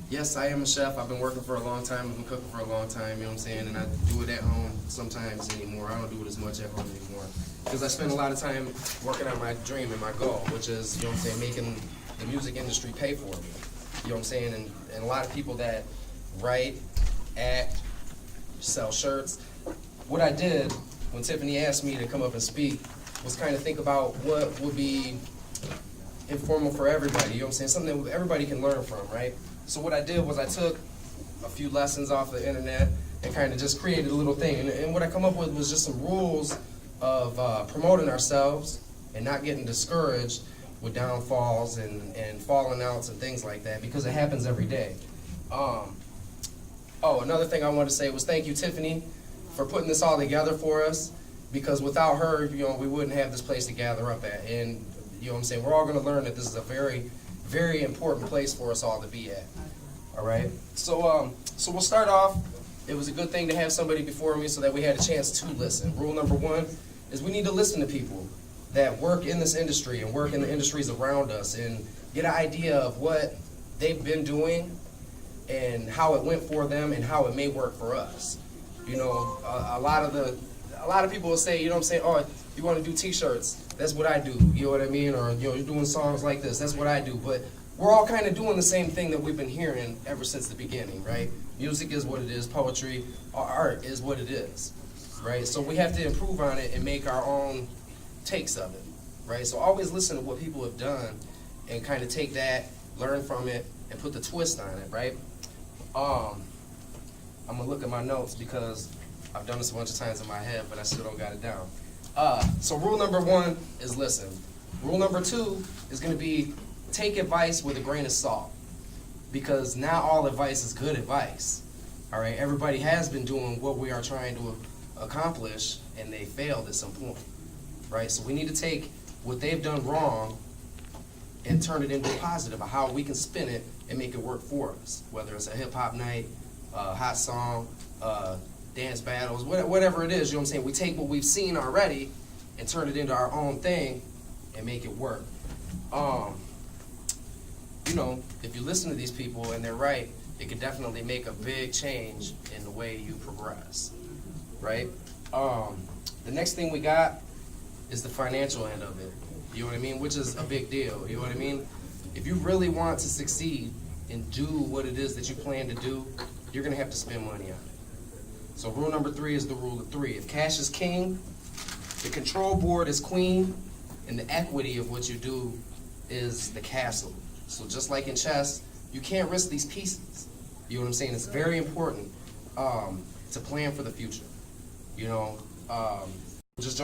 Yes, I am a chef. I've been working for a long time. I've been cooking for a long time, you know what I'm saying? And I do it at home sometimes anymore. I don't do it as much at home anymore. Because I spend a lot of time working on my dream and my goal, which is, you know what I'm saying, making the music industry pay for me. You know what I'm saying? And a lot of people that write, act, sell shirts. What I did when Tiffany asked me to come up and speak was kind of think about what would be informal for everybody, you know what I'm saying? Something that everybody can learn from, right? So what I did was I took a few lessons off the internet and kind of just created a little thing. And what I come up with was just some rules of promoting ourselves and not getting discouraged with downfalls and falling outs and things like that, because it happens every day. Another thing I wanted to say was thank you, Tiffany, for putting this all together for us, because without her, you know, we wouldn't have this place to gather up at. And you know what I'm saying, we're all going to learn that this is a very, very important place for us all to be at. All right? So we'll start off. It was a good thing to have somebody before me so that we had a chance to listen. Rule number one is we need to listen to people that work in this industry and work in the industries around us and get an idea of what they've been doing and how it went for them and how it may work for us. You know, a lot of people will say, you know what I'm saying, oh, you want to do t-shirts, that's what I do, you know what I mean? Or, you know, you're doing songs like this, that's what I do. But we're all kind of doing the same thing that we've been hearing ever since the beginning, right? Music is what it is, poetry, or art is what it is, right? So we have to improve on it and make our own takes of it, right? So always listen to what people have done and kind of take that, learn from it, and put the twist on it, right? I'm gonna look at my notes because I've done this a bunch of times in my head, but I still don't got it down. So rule number one is listen. Rule number two is gonna be take advice with a grain of salt, because not all advice is good advice. All right, everybody has been doing what we are trying to accomplish, and they failed at some point, right? So we need to take what they've done wrong and turn it into a positive, of how we can spin it and make it work for us, whether it's a hip-hop night, hot song, dance battles, whatever it is, you know what I'm saying? We take what we've seen already and turn it into our own thing and make it work. You know, if you listen to these people and they're right, it could definitely make a big change in the way you progress, right? The next thing we got is the financial end of it, you know what I mean? Which is a big deal, you know what I mean? If you really want to succeed and do what it is that you plan to do, you're gonna have to spend money on it. So rule number three is the rule of three. If cash is king, the control board is queen, and the equity of what you do is the castle. So just like in chess, you can't risk these pieces. You know what I'm saying? It's very important to plan for the future. You know, just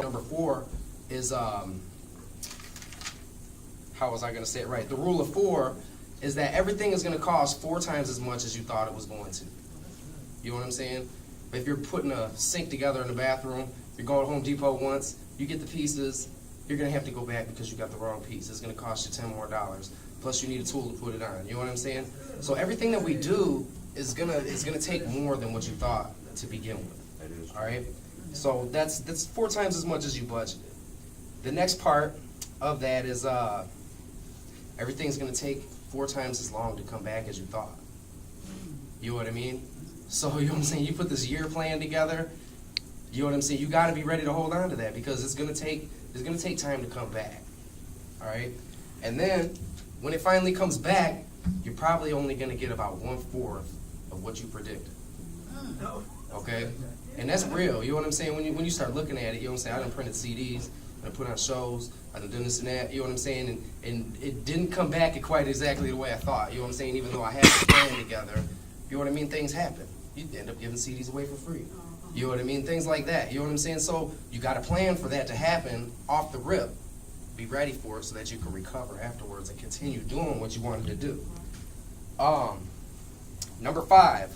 number four is, how was I gonna say it right? The rule of four is that everything is gonna cost 4 times as much as you thought it was going to. You know what I'm saying? But if you're putting a sink together in the bathroom, you're going to Home Depot once, you get the pieces, you're gonna have to go back because you got the wrong piece. It's gonna cost you $10 more. Plus you need a tool to put it on. You know what I'm saying? So everything that we do is gonna take more than what you thought to begin with. All right? So that's 4 times as much as you budgeted. The next part of that is everything's gonna take 4 times as long to come back as you thought. You know what I mean? So, you know what I'm saying? You put this year plan together, you know what I'm saying? You gotta be ready to hold on to that, because it's gonna take time to come back. All right? And then, when it finally comes back, you're probably only gonna get about 1/4 of what you predicted. Okay? And that's real, you know what I'm saying? When you start looking at it, you know what I'm saying? I done printed CDs, I done put on shows, I done done this and that, you know what I'm saying? And it didn't come back quite exactly the way I thought, you know what I'm saying? Even though I had the plan together, you know what I mean? Things happen. You end up giving CDs away for free. You know what I mean? Things like that, you know what I'm saying? So you got to plan for that to happen off the rip. Be ready for it so that you can recover afterwards and continue doing what you wanted to do. Number 5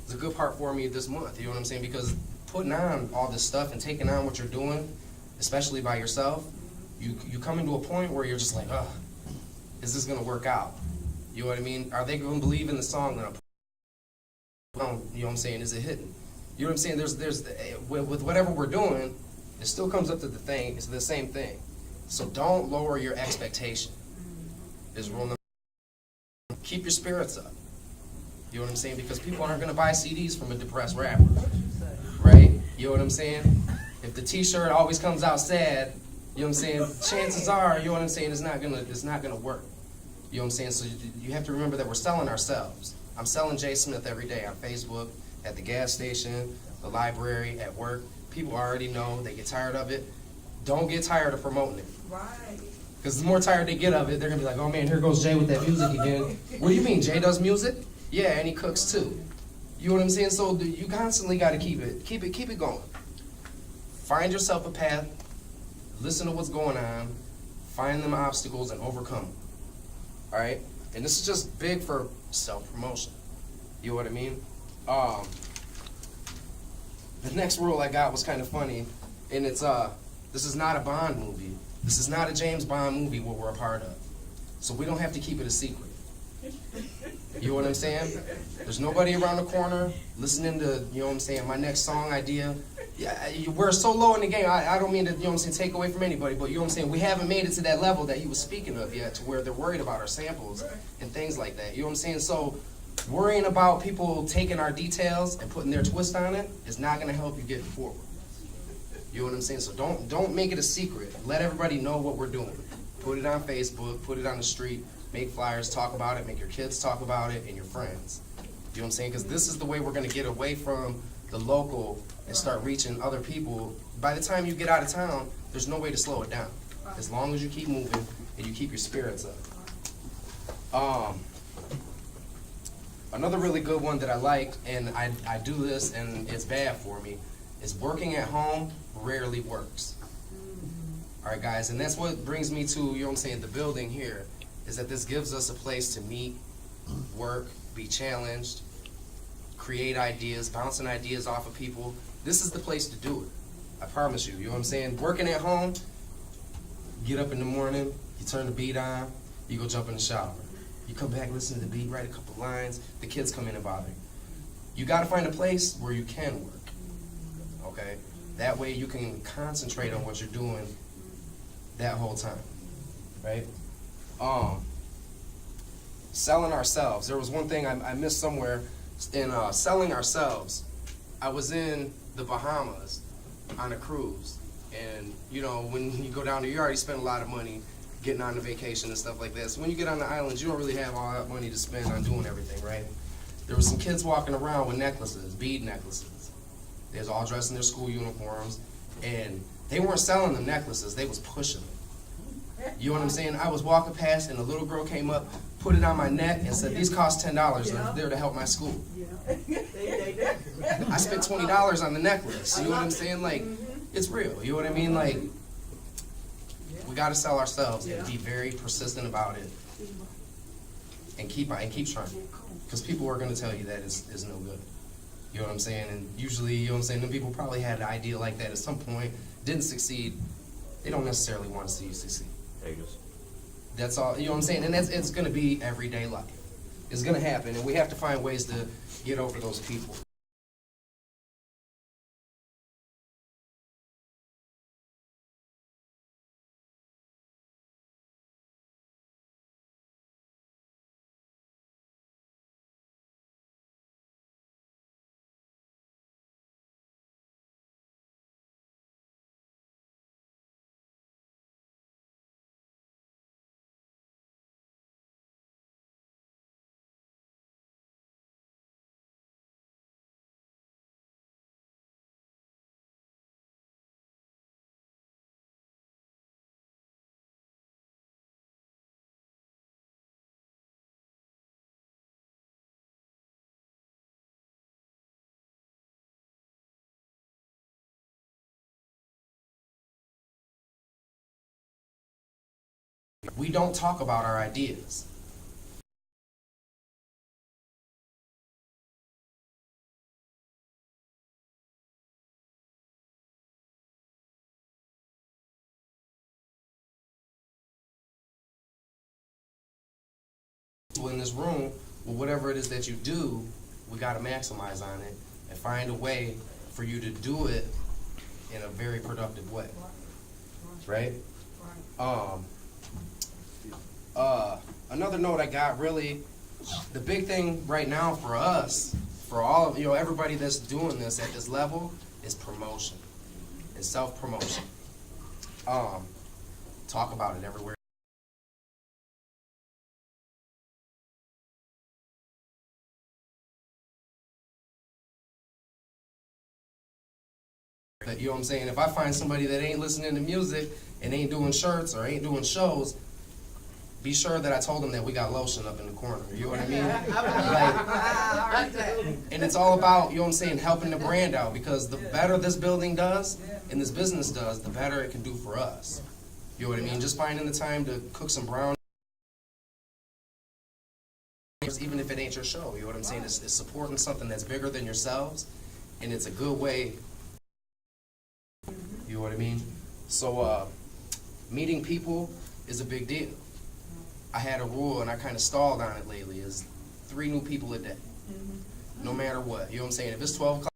is a good part for me this month, you know what I'm saying? Because putting on all this stuff and taking on what you're doing, especially by yourself, you come into a point where you're just like, ugh, is this gonna work out? You know what I mean? Are they gonna believe in the song that I'm putting on? You know what I'm saying? Is it hitting? You know what I'm saying? There's with whatever we're doing, it still comes up to the thing. It's the same thing. So don't lower your expectation. Is rule number keep your spirits up. You know what I'm saying? Because people aren't going to buy CDs from a depressed rapper, right? You know what I'm saying? If the T-shirt always comes out sad, you know what I'm saying? Chances are, you know what I'm saying, it's not gonna work. You know what I'm saying? So you have to remember that we're selling ourselves. I'm selling J.Smith every day on Facebook, at the gas station, the library, at work. People already know. They get tired of it. Don't get tired of promoting it. Right. Because the more tired they get of it, they're gonna be like, oh man, here goes Jay with that music again. What do you mean, Jay does music? Yeah, and he cooks too. You know what I'm saying? So you constantly got to keep it going. Find yourself a path. Listen to what's going on. Find them obstacles and overcome them. All right? And this is just big for self-promotion. You know what I mean? The next rule I got was kind of funny, and it's this is not a Bond movie. This is not a James Bond movie what we're a part of. So we don't have to keep it a secret. You know what I'm saying? There's nobody around the corner listening to, you know what I'm saying, my next song idea. Yeah, we're so low in the game. I don't mean to, you know what I'm saying, take away from anybody, but you know what I'm saying, we haven't made it to that level that he was speaking of yet, to where they're worried about our samples and things like that. You know what I'm saying? So worrying about people taking our details and putting their twist on it is not going to help you get forward. You know what I'm saying? So don't make it a secret. Let everybody know what we're doing. Put it on Facebook, put it on the street, make flyers, talk about it, make your kids talk about it, and your friends. You know what I'm saying? Because this is the way we're going to get away from the local and start reaching other people. By the time you get out of town, there's no way to slow it down. As long as you keep moving and you keep your spirits up. Another really good one that I like, and I do this and it's bad for me, is working at home rarely works. All right, guys, and that's what brings me to, you know what I'm saying, the building here, is that this gives us a place to meet, work, be challenged, create ideas, bouncing ideas off of people. This is the place to do it. I promise you. You know what I'm saying? Working at home, get up in the morning, you turn the beat on, you go jump in the shower. You come back, listen to the beat, write a couple lines, the kids come in and bother you. You got to find a place where you can work, okay? That way you can concentrate on what you're doing that whole time, right? Selling ourselves. There was one thing I missed somewhere in selling ourselves. I was in the Bahamas on a cruise, and you know, when you go down there, you already spend a lot of money getting on the vacation and stuff like that. So when you get on the islands, you don't really have all that money to spend on doing everything, right? There were some kids walking around with necklaces, bead necklaces. They was all dressed in their school uniforms, and they weren't selling the necklaces, they was pushing them. You know what I'm saying? I was walking past, and a little girl came up, put it on my neck, and said, "These cost $10. They're there to help my school." I spent $20 on the necklace. You know what I'm saying? Like, it's real. You know what I mean? Like, we got to sell ourselves and be very persistent about it, and keep trying, because people are going to tell you that is no good. You know what I'm saying? And usually, you know what I'm saying, the people probably had an idea like that at some point, didn't succeed. They don't necessarily want to see you succeed. That's all, you know what I'm saying? And it's going to be everyday life. It's going to happen, and we have to find ways to get over those people. We don't talk about our ideas. In this room, well, whatever it is that you do, we got to maximize on it and find a way for you to do it in a very productive way, right? Another note I got really the big thing right now for us, for all of everybody that's doing this at this level, is promotion. It's self-promotion. Talk about it everywhere. You know what I'm saying? If I find somebody that ain't listening to music and ain't doing shirts or ain't doing shows, be sure that I told them that we got lotion up in the corner. You know what I mean? And it's all about, you know what I'm saying, helping the brand out, because the better this building does and this business does, the better it can do for us. You know what I mean? Just finding the time to cook some brownies, even if it ain't your show. You know what I'm saying? It's supporting something that's bigger than yourselves, and it's a good way. You know what I mean? So meeting people is a big deal. I had a rule, and I kind of stalled on it lately, is 3 new people a day. No matter what. You know what I'm saying? If it's 12 o'clock,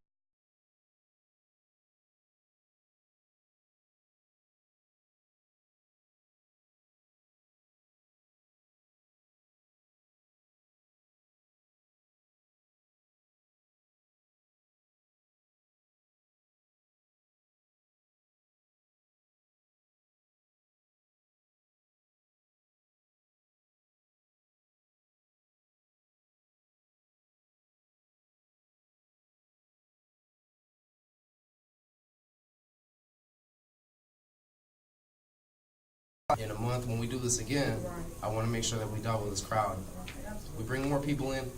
in a month when we do this again, I want to make sure that we double this crowd. We bring more people in,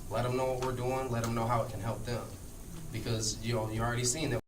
let them know what we're doing, let them know how it can help them. Because, you already seen that